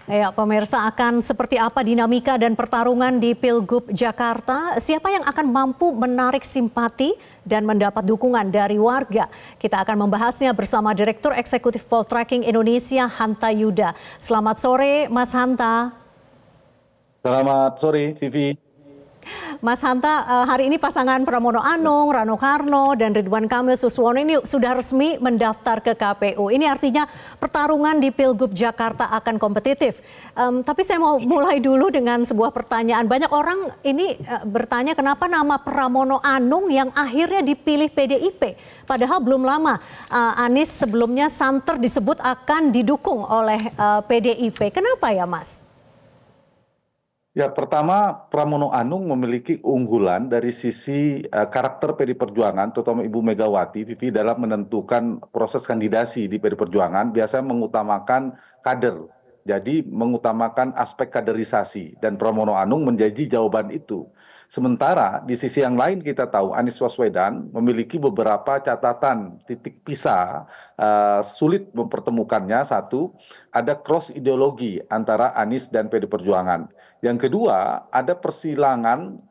Ya, pemirsa, akan seperti apa dinamika dan pertarungan di Pilgub Jakarta? Siapa yang akan mampu menarik simpati dan mendapat dukungan dari warga? Kita akan membahasnya bersama Direktur Eksekutif Poltreking Indonesia, Hanta Yuda. Selamat sore, Mas Hanta. Selamat sore, Vivi. Mas Hanta, hari ini pasangan Pramono Anung, Rano Karno, dan Ridwan Kamil Suswono ini sudah resmi mendaftar ke KPU. Ini artinya pertarungan di Pilgub Jakarta akan kompetitif. Tapi saya mau mulai dulu dengan sebuah pertanyaan. Banyak orang ini bertanya kenapa nama Pramono Anung yang akhirnya dipilih PDIP. Padahal belum lama Anies sebelumnya santer disebut akan didukung oleh PDIP. Kenapa ya, Mas? Ya, pertama Pramono Anung memiliki unggulan dari sisi karakter PD Perjuangan, terutama Ibu Megawati, Vivi, dalam menentukan proses kandidasi di PD Perjuangan, biasanya mengutamakan kader. Jadi mengutamakan aspek kaderisasi, dan Pramono Anung menjadi jawaban itu. Sementara di sisi yang lain kita tahu Anies Baswedan memiliki beberapa catatan titik pisah, sulit mempertemukannya. Satu, ada cross ideologi antara Anies dan PD Perjuangan. Yang kedua, ada persilangan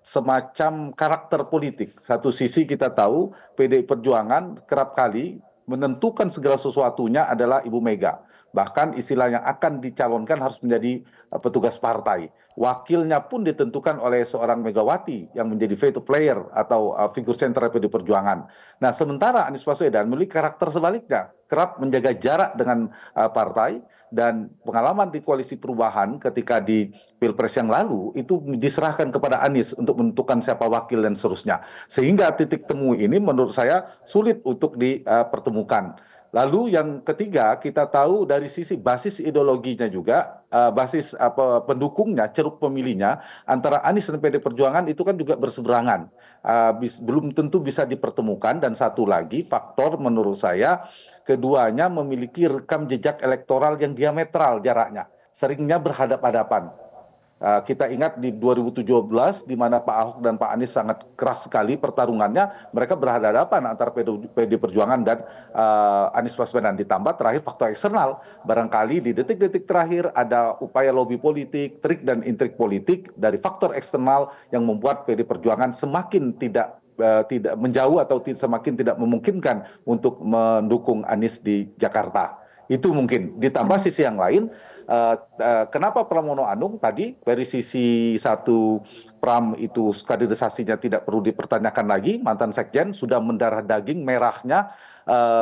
semacam karakter politik. Satu sisi kita tahu PDI Perjuangan kerap kali menentukan segala sesuatunya adalah Ibu Mega. Bahkan istilah yang akan dicalonkan harus menjadi petugas partai. Wakilnya pun ditentukan oleh seorang Megawati yang menjadi veto player atau figur sentral PD Perjuangan. Nah, sementara Anies Baswedan memiliki karakter sebaliknya, kerap menjaga jarak dengan partai, dan pengalaman di koalisi perubahan ketika di Pilpres yang lalu itu diserahkan kepada Anies untuk menentukan siapa wakil dan seterusnya. Sehingga titik temu ini menurut saya sulit untuk dipertemukan. Lalu yang ketiga, kita tahu dari sisi basis ideologinya juga, basis pendukungnya, ceruk pemilihnya, antara Anies dan PD Perjuangan itu kan juga berseberangan. Belum tentu bisa dipertemukan, dan satu lagi faktor menurut saya, keduanya memiliki rekam jejak elektoral yang diametral jaraknya, seringnya berhadap-hadapan. Kita ingat di 2017 di mana Pak Ahok dan Pak Anies sangat keras sekali pertarungannya, mereka berhadapan antara PD Perjuangan dan Anies Baswedan. Ditambah terakhir faktor eksternal, barangkali di detik-detik terakhir ada upaya lobi politik, trik dan intrik politik dari faktor eksternal yang membuat PD Perjuangan semakin tidak menjauh atau semakin tidak memungkinkan untuk mendukung Anies di Jakarta. Itu mungkin. Ditambah sisi yang lain, kenapa Pramono Anung tadi dari sisi satu, Pram itu kaderisasinya tidak perlu dipertanyakan lagi, mantan sekjen sudah mendarah daging merahnya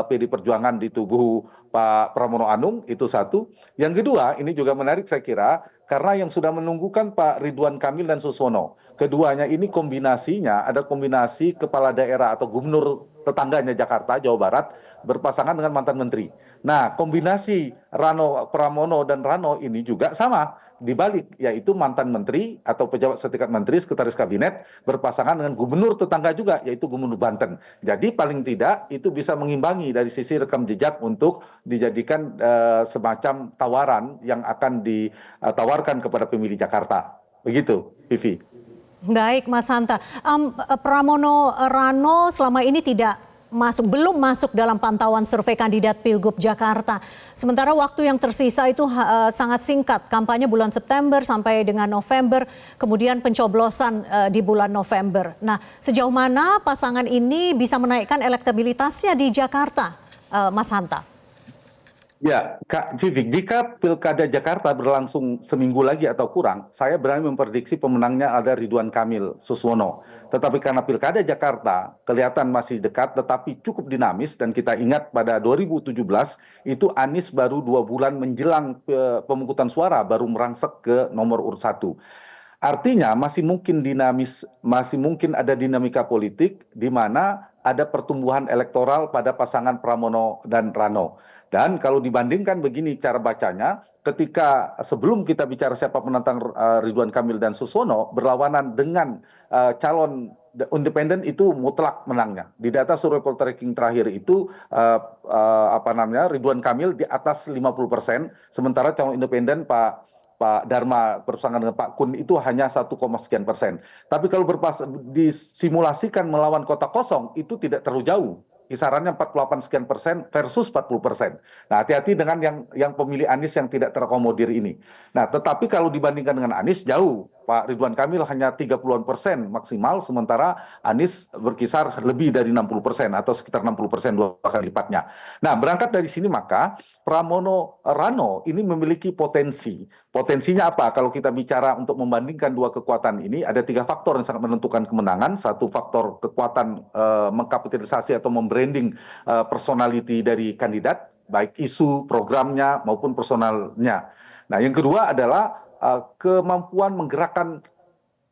PD Perjuangan di tubuh Pak Pramono Anung, itu satu. Yang kedua, ini juga menarik saya kira, karena yang sudah menunggukan Pak Ridwan Kamil dan Suswono. Keduanya ini kombinasinya ada kombinasi kepala daerah atau gubernur tetangganya Jakarta, Jawa Barat, berpasangan dengan mantan menteri. Nah, kombinasi Pramono dan Rano ini juga sama dibalik, yaitu mantan menteri atau pejabat setingkat menteri, sekretaris kabinet, berpasangan dengan gubernur tetangga juga, yaitu Gubernur Banten. Jadi paling tidak itu bisa mengimbangi dari sisi rekam jejak untuk dijadikan semacam tawaran yang akan ditawarkan kepada pemilih Jakarta. Begitu, Vivi. Baik, Mas Hanta. Pramono Rano selama ini belum masuk dalam pantauan survei kandidat Pilgub Jakarta. Sementara waktu yang tersisa itu sangat singkat, kampanye bulan September sampai dengan November, kemudian pencoblosan di bulan November. Nah, sejauh mana pasangan ini bisa menaikkan elektabilitasnya di Jakarta, Mas Hanta? Ya, Kak Vivik, jika Pilkada Jakarta berlangsung seminggu lagi atau kurang, saya berani memprediksi pemenangnya ada Ridwan Kamil Suswono. Tetapi karena Pilkada Jakarta kelihatan masih dekat tetapi cukup dinamis, dan kita ingat pada 2017 itu Anies baru 2 bulan menjelang pemungutan suara baru merangsek ke nomor urut 1. Artinya masih mungkin dinamis, masih mungkin ada dinamika politik di mana ada pertumbuhan elektoral pada pasangan Pramono dan Rano. Dan kalau dibandingkan begini cara bacanya, ketika sebelum kita bicara siapa penantang Ridwan Kamil dan Suswono, berlawanan dengan calon independen itu mutlak menangnya. Di data survei poltreking terakhir itu Ridwan Kamil di atas 50%, sementara calon independen Pak Dharma berpasangan dengan Pak Kun itu hanya 1, sekian persen. Tapi kalau disimulasikan melawan kota kosong itu tidak terlalu jauh. kisarannya 48 sekian persen versus 40%. Nah, hati-hati dengan yang pemilih Anies yang tidak terakomodir ini. Nah, tetapi kalau dibandingkan dengan Anies jauh. Pak Ridwan Kamil hanya 30-an% maksimal, sementara Anies berkisar lebih dari 60% atau sekitar 60%, 2 kali lipatnya. Nah, berangkat dari sini maka Pramono Rano ini memiliki potensi. Potensinya apa? Kalau kita bicara untuk membandingkan dua kekuatan ini, ada 3 faktor yang sangat menentukan kemenangan. Satu faktor kekuatan mengkapitalisasi atau membranding personality dari kandidat, baik isu, programnya maupun personalnya. Nah, yang kedua adalah kemampuan menggerakkan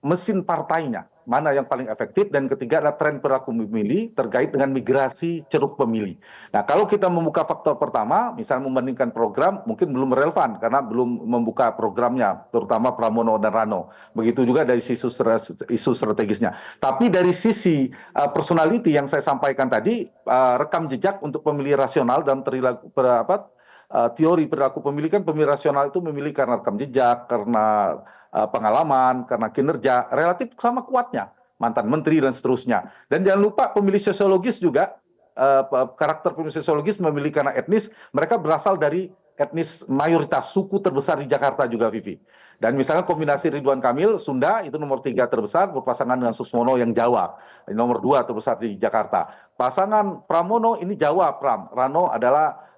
mesin partainya, mana yang paling efektif, dan ketiga adalah tren perilaku pemilih terkait dengan migrasi ceruk pemilih. Nah, kalau kita membuka faktor pertama, misalnya membandingkan program, mungkin belum relevan karena belum membuka programnya, terutama Pramono dan Rano. Begitu juga dari isu strategisnya. Tapi dari sisi personality yang saya sampaikan tadi, rekam jejak untuk pemilih rasional dalam teori perilaku pemilih, kan pemilih rasional itu memilih karena rekam jejak, karena pengalaman, karena kinerja, relatif sama kuatnya, mantan menteri dan seterusnya. Dan jangan lupa pemilih sosiologis juga, karakter pemilih sosiologis memilih karena etnis, mereka berasal dari etnis mayoritas suku terbesar di Jakarta juga, Vivi. Dan misalnya kombinasi Ridwan Kamil, Sunda, itu nomor 3 terbesar, berpasangan dengan Susmono yang Jawa, nomor 2 terbesar di Jakarta. Pasangan Pramono ini Jawa, Rano adalah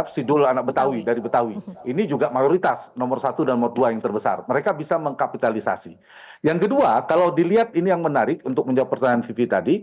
Sidul anak Betawi, dari Betawi. Ini juga mayoritas nomor 1 dan nomor 2 yang terbesar. Mereka bisa mengkapitalisasi. Yang kedua, kalau dilihat ini yang menarik untuk menjawab pertanyaan Vivi tadi,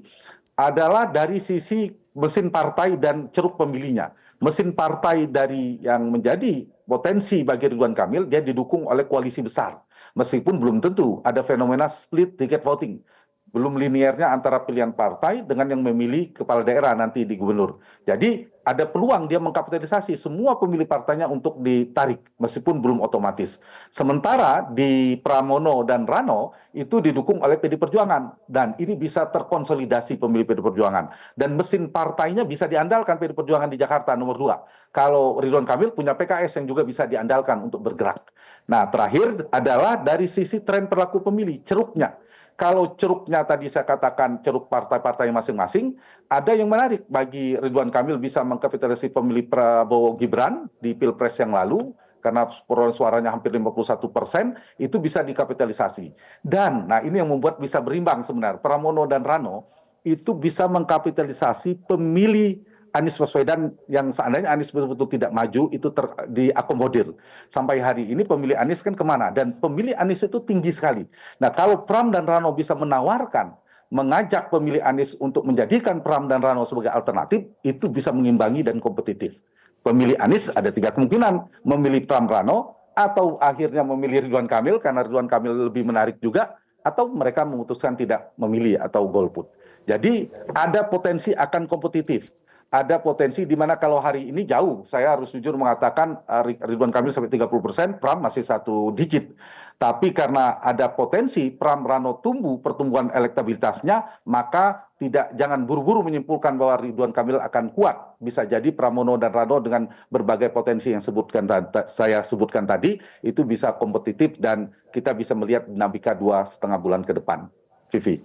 adalah dari sisi mesin partai dan ceruk pemilihnya. Mesin partai dari yang menjadi potensi bagi Ridwan Kamil, dia didukung oleh koalisi besar. Meskipun belum tentu ada fenomena split ticket voting. Belum linearnya antara pilihan partai dengan yang memilih kepala daerah nanti di gubernur. Jadi ada peluang dia mengkapitalisasi semua pemilih partainya untuk ditarik, meskipun belum otomatis. Sementara di Pramono dan Rano itu didukung oleh PD Perjuangan, dan ini bisa terkonsolidasi pemilih PD Perjuangan. Dan mesin partainya bisa diandalkan PD Perjuangan di Jakarta nomor 2. Kalau Ridwan Kamil punya PKS yang juga bisa diandalkan untuk bergerak. Nah, terakhir adalah dari sisi tren perilaku pemilih, ceruknya. Kalau ceruknya tadi saya katakan ceruk partai-partai masing-masing, ada yang menarik bagi Ridwan Kamil bisa mengkapitalisasi pemilih Prabowo Gibran di Pilpres yang lalu, karena perolehan suaranya hampir 51%, itu bisa dikapitalisasi. Dan, nah ini yang membuat bisa berimbang sebenarnya, Pramono dan Rano itu bisa mengkapitalisasi pemilih Anies Baswedan yang seandainya Anies betul-betul tidak maju, itu diakomodir. Sampai hari ini pemilih Anies kan kemana? Dan pemilih Anies itu tinggi sekali. Nah, kalau Pram dan Rano bisa menawarkan, mengajak pemilih Anies untuk menjadikan Pram dan Rano sebagai alternatif, itu bisa mengimbangi dan kompetitif. Pemilih Anies ada 3 kemungkinan, memilih Pram Rano, atau akhirnya memilih Ridwan Kamil, karena Ridwan Kamil lebih menarik juga, atau mereka memutuskan tidak memilih atau golput. Jadi ada potensi akan kompetitif. Ada potensi di mana kalau hari ini jauh, saya harus jujur mengatakan Ridwan Kamil sampai 30%, Pram masih 1 digit. Tapi karena ada potensi Pram Rano tumbuh pertumbuhan elektabilitasnya, maka jangan buru-buru menyimpulkan bahwa Ridwan Kamil akan kuat. Bisa jadi Pramono dan Rano dengan berbagai potensi yang saya sebutkan tadi, itu bisa kompetitif dan kita bisa melihat dinamika 2,5 bulan ke depan. Vivi.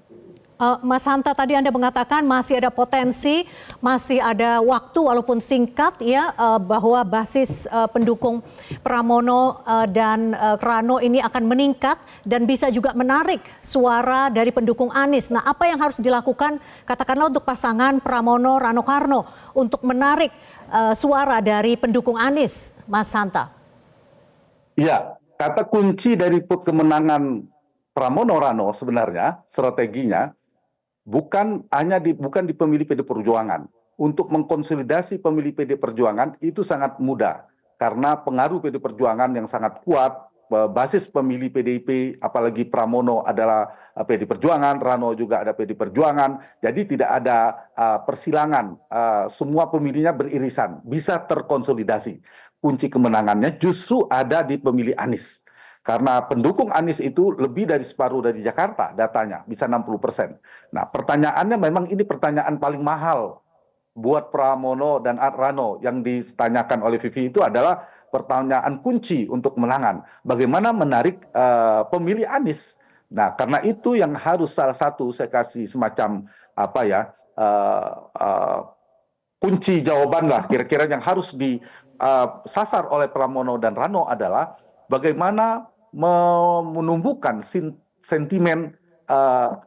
Mas Hanta, tadi Anda mengatakan masih ada potensi, masih ada waktu walaupun singkat ya, bahwa basis pendukung Pramono dan Rano ini akan meningkat dan bisa juga menarik suara dari pendukung Anies. Nah, apa yang harus dilakukan katakanlah untuk pasangan Pramono Rano Karno untuk menarik suara dari pendukung Anies, Mas Hanta? Ya, kata kunci dari kemenangan Pramono Rano sebenarnya strateginya bukan di pemilih PD Perjuangan. Untuk mengkonsolidasi pemilih PD Perjuangan itu sangat mudah karena pengaruh PD Perjuangan yang sangat kuat, basis pemilih PDIP, apalagi Pramono adalah PD Perjuangan, Rano juga ada PD Perjuangan, jadi tidak ada persilangan, semua pemilihnya beririsan, bisa terkonsolidasi. Kunci kemenangannya justru ada di pemilih Anies. Karena pendukung Anies itu lebih dari separuh dari Jakarta datanya, bisa 60%. Nah, pertanyaannya memang ini pertanyaan paling mahal buat Pramono dan Rano yang ditanyakan oleh Vivi itu adalah pertanyaan kunci untuk kemenangan. Bagaimana menarik pemilih Anies? Nah, karena itu yang harus salah satu saya kasih semacam uh, uh, kunci jawaban lah kira-kira yang harus disasar oleh Pramono dan Rano adalah bagaimana menumbuhkan sentimen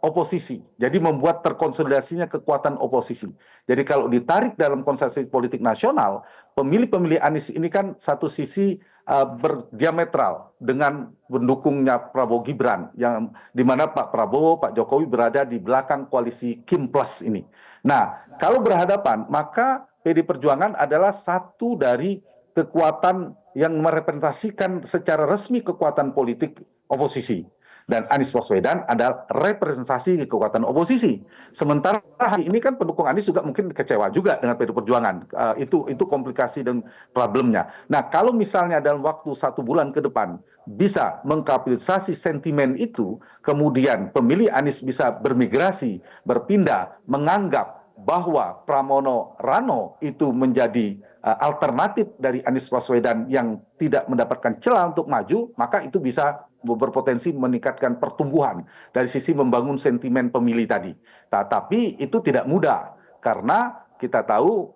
oposisi. Jadi membuat terkonsolidasinya kekuatan oposisi. Jadi kalau ditarik dalam konsensus politik nasional, pemilih-pemilih Anies ini kan satu sisi berdiametral dengan pendukungnya Prabowo Gibran, yang di mana Pak Prabowo, Pak Jokowi berada di belakang koalisi Kim Plus ini. Nah, kalau berhadapan, maka PD Perjuangan adalah satu dari kekuatan yang merepresentasikan secara resmi kekuatan politik oposisi. Dan Anies Baswedan adalah representasi kekuatan oposisi. Sementara hari ini kan pendukung Anies juga mungkin kecewa juga dengan PD Perjuangan. Itu komplikasi dan problemnya. Nah, kalau misalnya dalam waktu 1 bulan ke depan bisa mengkapitalisasi sentimen itu, kemudian pemilih Anies bisa bermigrasi, berpindah, menganggap bahwa Pramono Rano itu menjadi alternatif dari Anies Baswedan yang tidak mendapatkan celah untuk maju, maka itu bisa berpotensi meningkatkan pertumbuhan dari sisi membangun sentimen pemilih tadi. Tapi itu tidak mudah karena kita tahu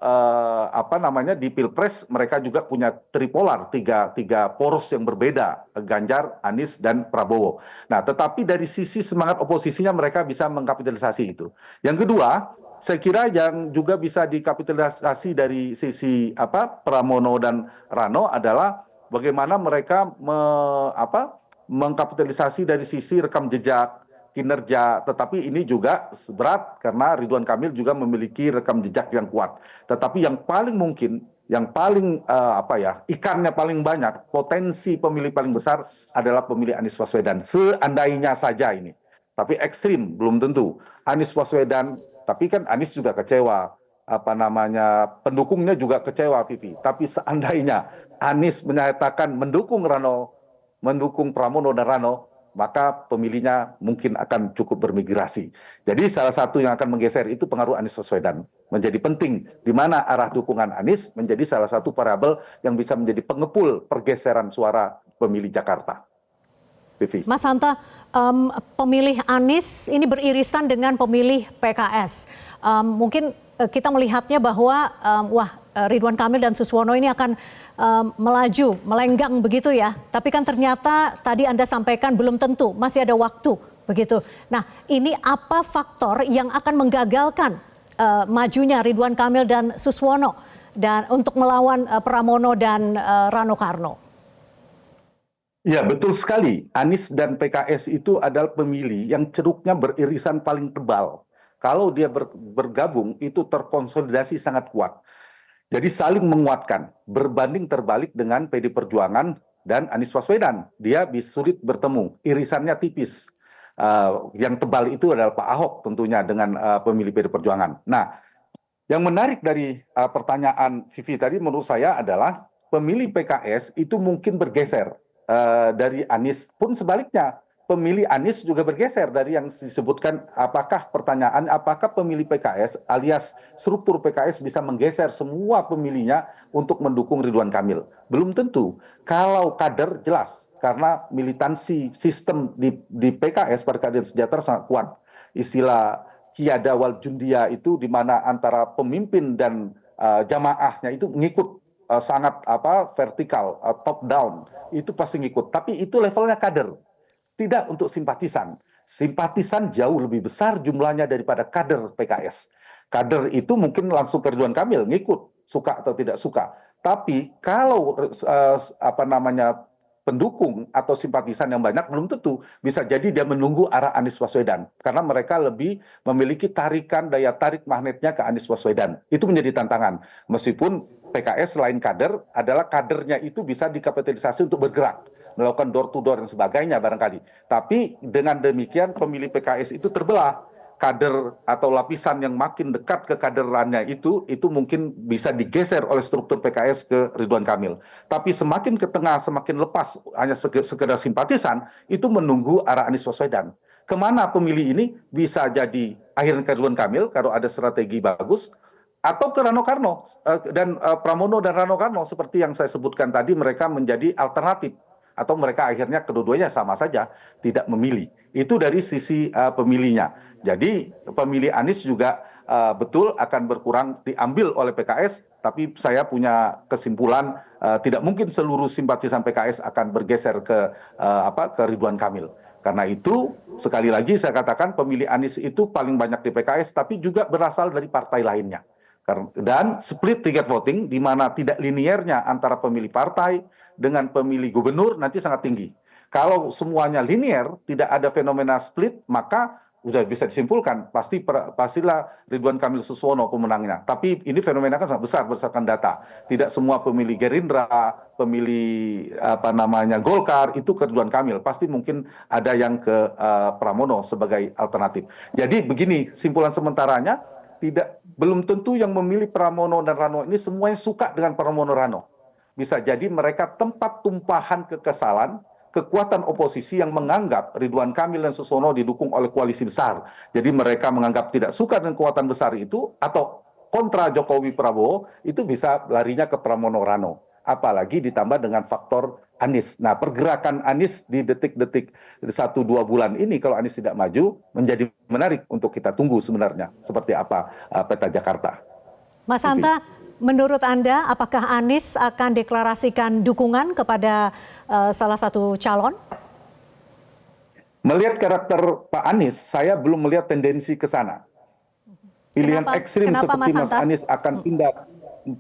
di Pilpres mereka juga punya tripolar, tiga poros yang berbeda, Ganjar, Anies, dan Prabowo. Nah, tetapi dari sisi semangat oposisinya mereka bisa mengkapitalisasi itu. Yang kedua, saya kira yang juga bisa dikapitalisasi dari sisi Pramono dan Rano adalah bagaimana mereka mengkapitalisasi dari sisi rekam jejak, kinerja, tetapi ini juga berat karena Ridwan Kamil juga memiliki rekam jejak yang kuat. Tetapi yang paling mungkin, yang paling ikannya paling banyak, potensi pemilih paling besar adalah pemilih Anies Baswedan. Seandainya saja ini, tapi ekstrim belum tentu. Anies Baswedan, tapi kan Anies juga kecewa, pendukungnya juga kecewa, Vivi. Tapi seandainya Anies menyatakan mendukung Pramono dan Rano, maka pemilihnya mungkin akan cukup bermigrasi. Jadi salah satu yang akan menggeser itu pengaruh Anies Baswedan. Menjadi penting di mana arah dukungan Anies menjadi salah satu variabel yang bisa menjadi pengepul pergeseran suara pemilih Jakarta. Vivi. Mas Hanta, pemilih Anies ini beririsan dengan pemilih PKS. Mungkin kita melihatnya bahwa Ridwan Kamil dan Suswono ini akan melaju, melenggang begitu ya. Tapi kan ternyata tadi Anda sampaikan belum tentu, masih ada waktu begitu. Nah, ini apa faktor yang akan menggagalkan majunya Ridwan Kamil dan Suswono dan untuk melawan Pramono dan Rano Karno? Ya, betul sekali. Anies dan PKS itu adalah pemilih yang ceruknya beririsan paling tebal. Kalau dia bergabung, itu terkonsolidasi sangat kuat. Jadi saling menguatkan, berbanding terbalik dengan PD Perjuangan dan Anies Baswedan. Dia sulit bertemu, irisannya tipis. Yang tebal itu adalah Pak Ahok tentunya dengan pemilih PD Perjuangan. Nah, yang menarik dari pertanyaan Vivi tadi menurut saya adalah pemilih PKS itu mungkin bergeser dari Anies, pun sebaliknya pemilih Anies juga bergeser dari yang disebutkan. Apakah pemilih PKS alias struktur PKS bisa menggeser semua pemilihnya untuk mendukung Ridwan Kamil? Belum tentu. Kalau kader jelas, karena militansi sistem di PKS pada keadilan sejahtera sangat kuat. Istilah Qiyada wal Jundia itu di mana antara pemimpin dan jamaahnya itu ngikut sangat vertikal, top down, itu pasti ngikut. Tapi itu levelnya kader, tidak untuk simpatisan. Simpatisan jauh lebih besar jumlahnya daripada kader PKS. Kader itu mungkin langsung ke Ridwan Kamil, ngikut, suka atau tidak suka. Tapi kalau pendukung atau simpatisan yang banyak, belum tentu. Bisa jadi dia menunggu arah Anies Baswedan. Karena mereka lebih memiliki daya tarik magnetnya ke Anies Baswedan. Itu menjadi tantangan. Meskipun PKS selain kader, adalah kadernya itu bisa dikapitalisasi untuk bergerak. Melakukan door to door dan sebagainya barangkali. Tapi dengan demikian pemilih PKS itu terbelah. Kader atau lapisan yang makin dekat ke kaderannya itu mungkin bisa digeser oleh struktur PKS ke Ridwan Kamil. Tapi semakin ke tengah, semakin lepas, hanya sekedar simpatisan, itu menunggu arah Anies Baswedan. Kemana pemilih ini bisa jadi akhirnya ke Ridwan Kamil kalau ada strategi bagus, atau ke Rano Karno dan Pramono dan Rano Karno seperti yang saya sebutkan tadi, mereka menjadi alternatif. Atau mereka akhirnya kedua-duanya sama saja tidak memilih. Itu dari sisi pemilihnya. Jadi pemilih Anies juga betul akan berkurang diambil oleh PKS, tapi saya punya kesimpulan tidak mungkin seluruh simpatisan PKS akan bergeser ke Ridwan Kamil. Karena itu, sekali lagi saya katakan pemilih Anies itu paling banyak di PKS, tapi juga berasal dari partai lainnya. Dan split ticket voting, di mana tidak liniernya antara pemilih partai dengan pemilih gubernur nanti sangat tinggi. Kalau semuanya linier, tidak ada fenomena split, maka sudah bisa disimpulkan pastilah Ridwan Kamil Suswono pemenangnya. Tapi ini fenomena kan sangat besar berdasarkan data. Tidak semua pemilih Gerindra, pemilih Golkar itu ke Ridwan Kamil. Pasti mungkin ada yang ke Pramono sebagai alternatif. Jadi begini simpulan sementaranya, belum tentu yang memilih Pramono dan Rano ini semuanya suka dengan Pramono Rano. Bisa jadi mereka tempat tumpahan kekesalan, kekuatan oposisi yang menganggap Ridwan Kamil dan Suswono didukung oleh koalisi besar. Jadi mereka menganggap tidak suka dengan kekuatan besar itu, atau kontra Jokowi Prabowo, itu bisa larinya ke Pramono Rano. Apalagi ditambah dengan faktor Anies. Nah, pergerakan Anies di detik-detik 1-2 bulan ini, kalau Anies tidak maju, menjadi menarik untuk kita tunggu sebenarnya. Seperti apa peta Jakarta. Mas Hanta, menurut Anda, apakah Anies akan deklarasikan dukungan kepada salah satu calon? Melihat karakter Pak Anies, saya belum melihat tendensi ke sana. Pilihan ekstrim seperti Mas Anies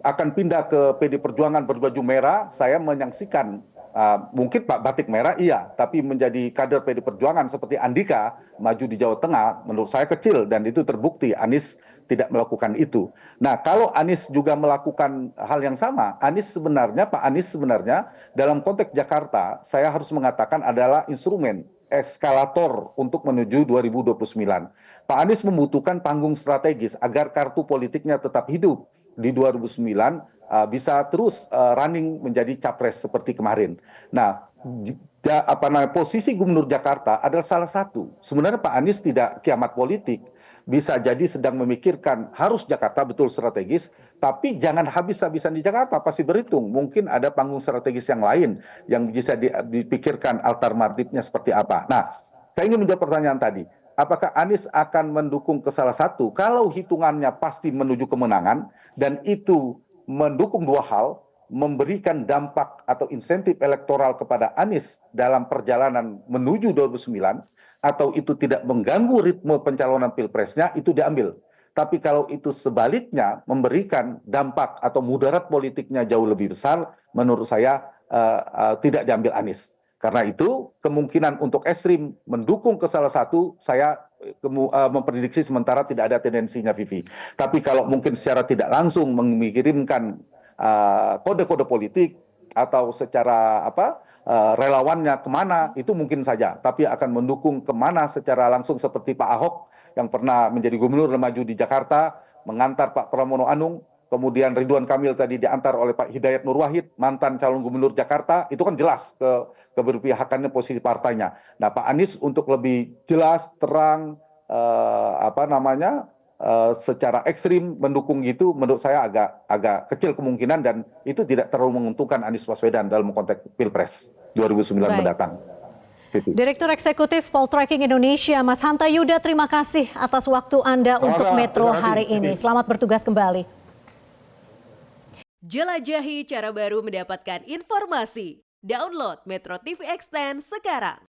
akan pindah ke PD Perjuangan berbaju merah, saya menyaksikan. Mungkin Pak Batik Merah iya, tapi menjadi kader PD Perjuangan seperti Andika maju di Jawa Tengah, menurut saya kecil, dan itu terbukti Anies tidak melakukan itu. Nah, kalau Anies juga melakukan hal yang sama, Pak Anies sebenarnya dalam konteks Jakarta, saya harus mengatakan adalah instrumen eskalator untuk menuju 2029. Pak Anies membutuhkan panggung strategis agar kartu politiknya tetap hidup di 2009, bisa terus running menjadi capres seperti kemarin. Nah, posisi Gubernur Jakarta adalah salah satu. Sebenarnya Pak Anies tidak kiamat politik. Bisa jadi sedang memikirkan harus Jakarta betul strategis, tapi jangan habis-habisan di Jakarta, pasti berhitung. Mungkin ada panggung strategis yang lain yang bisa dipikirkan alternatifnya seperti apa. Nah, saya ingin menjawab pertanyaan tadi. Apakah Anies akan mendukung ke salah satu? Kalau hitungannya pasti menuju kemenangan, dan itu mendukung dua hal, memberikan dampak atau insentif elektoral kepada Anies dalam perjalanan menuju 2009, atau itu tidak mengganggu ritme pencalonan pilpresnya, itu diambil. Tapi kalau itu sebaliknya memberikan dampak atau mudarat politiknya jauh lebih besar, menurut saya tidak diambil Anies. Karena itu kemungkinan untuk ekstrim mendukung ke salah satu, saya memprediksi sementara tidak ada tendensinya, Vivi. Tapi kalau mungkin secara tidak langsung mengirimkan kode-kode politik atau secara relawannya kemana, itu mungkin saja. Tapi akan mendukung kemana secara langsung seperti Pak Ahok yang pernah menjadi gubernur dan maju di Jakarta, mengantar Pak Pramono Anung, kemudian Ridwan Kamil tadi diantar oleh Pak Hidayat Nur Wahid, mantan calon gubernur Jakarta, itu kan jelas keberpihakannya posisi partainya. Nah, Pak Anies untuk lebih jelas, terang, secara ekstrim mendukung gitu, menurut saya agak kecil kemungkinan, dan itu tidak terlalu menguntungkan Anies Baswedan dalam konteks Pilpres 2009 mendatang. Direktur Eksekutif Poltreking Indonesia, Mas Hanta Yuda, terima kasih atas waktu Anda untuk Metro hari ini. Selamat bertugas kembali. Jelajahi cara baru mendapatkan informasi. Download Metro TV Extend sekarang.